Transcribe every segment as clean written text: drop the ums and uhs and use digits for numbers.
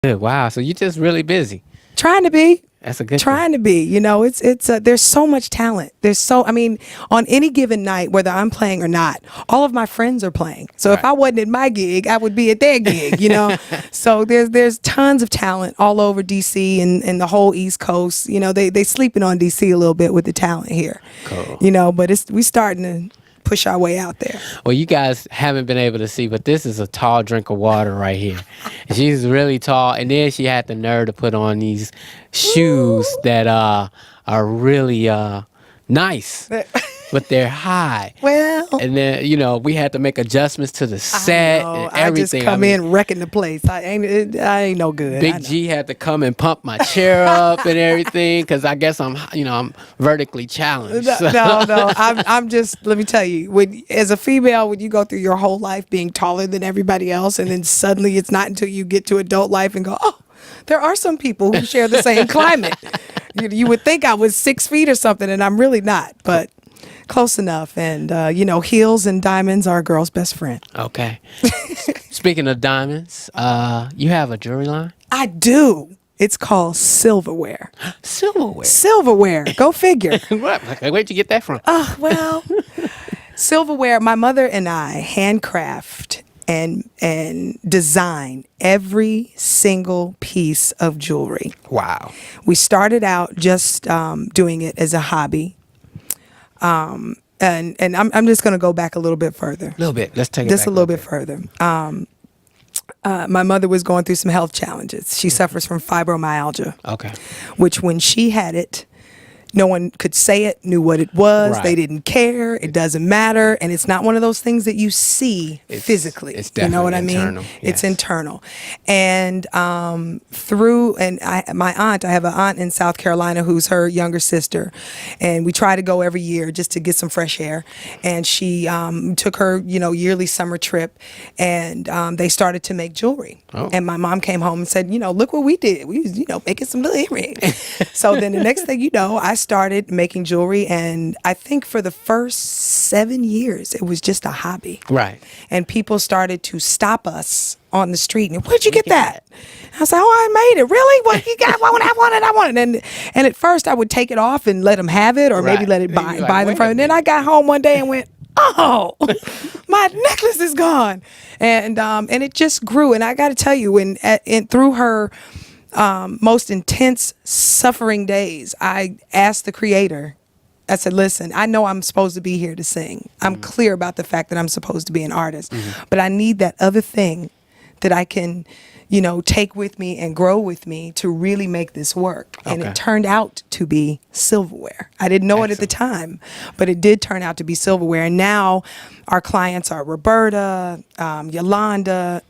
Good. Wow. So you're just really busy. Trying to be. That's a good thing. Trying to be, it's there's so much talent. I mean, on any given night, whether I'm playing or not, all of my friends are playing. So if Right. I wasn't at my gig, I would be at their gig. So there's tons of talent all over DC and the whole East Coast. They sleeping on DC a little bit with the talent here. Cool. But we starting to push our way out there. Well, you guys haven't been able to see, but this is a tall drink of water right here. She's really tall, and then she had the nerve to put on these shoes that are really nice, but they're high. Well, And then we had to make adjustments to the set and I just everything. come in wrecking the place. I ain't no good. I Big know. G had to come and pump my chair up and everything because I guess I'm vertically challenged. No. I'm just. Let me tell you, as a female, when you go through your whole life being taller than everybody else, and then suddenly it's not until you get to adult life and go, oh, there are some people who share the same climate. You would think I was 6 feet or something, and I'm really not, but close enough. And heels and diamonds are a girl's best friend. Okay. Speaking of diamonds, you have a jewelry line? I do. It's called Silverware. Silverware. Silverware. Go figure. Where'd you get that from? Well, silverware. My mother and I handcraft and design every single piece of jewelry. Wow. We started out just doing it as a hobby, and I'm just going to go back a little bit further. A little bit. Let's take it Just back a little bit further. My mother was going through some health challenges. She suffers from fibromyalgia. Okay. Which when she had it, no one could say it, knew what it was. Right. They didn't care. It doesn't matter. And it's not one of those things that you see physically. It's you know what I definitely mean? internal, It's yes. internal. And my aunt, I have an aunt in South Carolina who's her younger sister. And we try to go every year just to get some fresh air. And she took her, yearly summer trip. And they started to make jewelry. Oh. And my mom came home and said, look what we did. We was, making some little earrings. So then the next thing you know, I started making jewelry, and I think for the first 7 years, it was just a hobby. Right. And people started to stop us on the street and, where'd you get that? I was like, oh, I made it. Really? What you got? I want it. And at first I would take it off and let them have it, or maybe Right. let it Then you're like, buy them wait from. a And then I got home one day and went, oh, my necklace is gone. And it just grew. And I got to tell you, through her most intense suffering days, I asked the creator, I said, listen, I know I'm supposed to be here to sing. I'm clear about the fact that I'm supposed to be an artist, but I need that other thing that I can, take with me and grow with me to really make this work. And Okay. it turned out to be silverware. I didn't know it at the time, but it did turn out to be silverware. And now our clients are Roberta, Yolanda,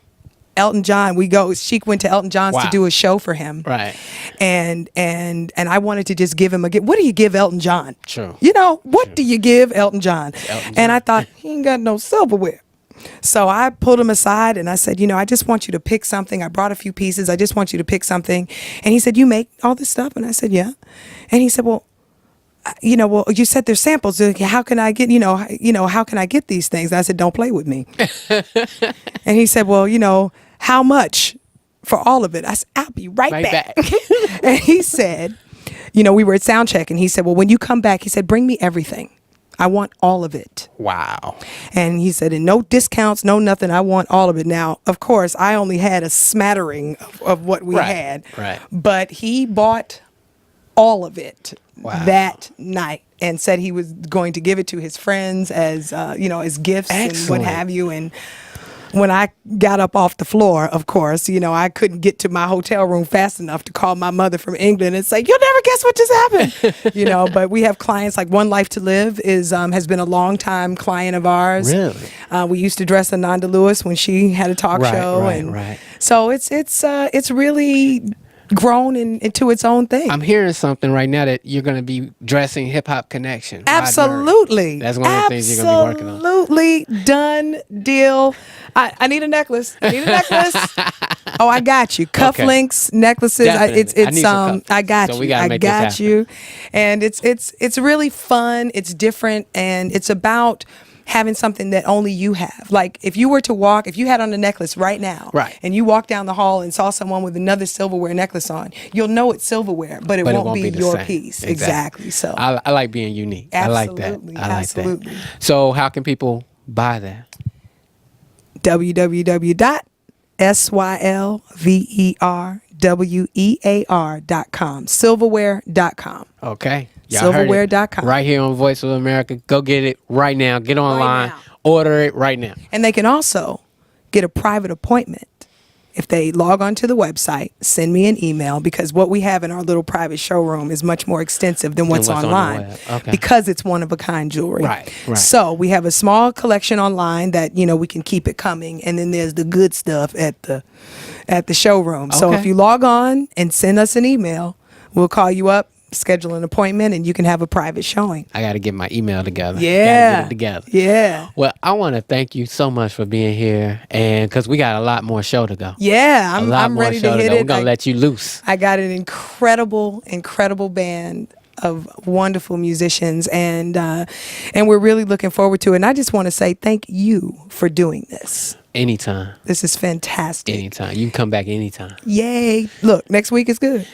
Elton John. Sheik went to Elton John's Wow. to do a show for him. Right. And I wanted to just give him a gift. What do you give Elton John? True. What do you give Elton John? Elton John. And I thought, he ain't got no silverware. So I pulled him aside and I said, I just want you to pick something. I brought a few pieces. I just want you to pick something. And he said, you make all this stuff? And I said, yeah. And he said, well, you said there's samples. How can I get, how can I get these things? And I said, don't play with me. And he said, well, how much for all of it? I said, I'll be right back. And he said, we were at sound check, and he said, well, when you come back, he said, bring me everything. I want all of it. Wow. And he said, and no discounts, no nothing. I want all of it. Now, of course, I only had a smattering of what we had. Right. But he bought all of it that night and said he was going to give it to his friends as, as gifts and Excellent. what have you. And when I got up off the floor, of course, I couldn't get to my hotel room fast enough to call my mother from England and say, you'll never guess what just happened. But we have clients like One Life to Live has been a long time client of ours. Really? We used to dress Ananda Lewis when she had a talk show. Right. So it's really grown into its own thing. I'm hearing something right now that you're going to be dressing Hip Hop Connection. Absolutely. That's one of the things you're going to be working on. Absolutely. Done. Deal. I need a necklace. Oh, I got you. Cufflinks, necklaces. Definitely. I need some I got cufflinks. So you. we gotta I make this got happen. you. And it's really fun. It's different, and it's about having something that only you have. Like if you were to walk, if you had on a necklace right now, Right. and you walked down the hall and saw someone with another silverware necklace on, you'll know it's silverware, but it won't be the your same. piece. Exactly. So I like being unique. Absolutely, I like that. I like absolutely. that. So how can people buy that? www.sylverwear.com. Silverware.com. Okay. Y'all heard it Silverware.com. right here on Voice of America. Go get it right now. Get online. now. Order it right now. And they can also get a private appointment if they log on to the website, send me an email, because what we have in our little private showroom is much more extensive than what's what's on the online, web. Okay. because it's one of a kind jewelry. Right. So we have a small collection online that, we can keep it coming, and then there's the good stuff at the showroom. So Okay. if you log on and send us an email, we'll call you up, schedule an appointment, and you can have a private showing. I got to get my email together. Yeah. Gotta get it together. Yeah. Well, I want to thank you so much for being here, and because we got a lot more show to go. Yeah, A lot I'm more ready show to hit go. it. We're gonna let you loose. I got an incredible band of wonderful musicians, and we're really looking forward to it. And I just want to say thank you for doing this. Anytime. This is fantastic. Anytime. You can come back anytime. Yay. Look, next week is good.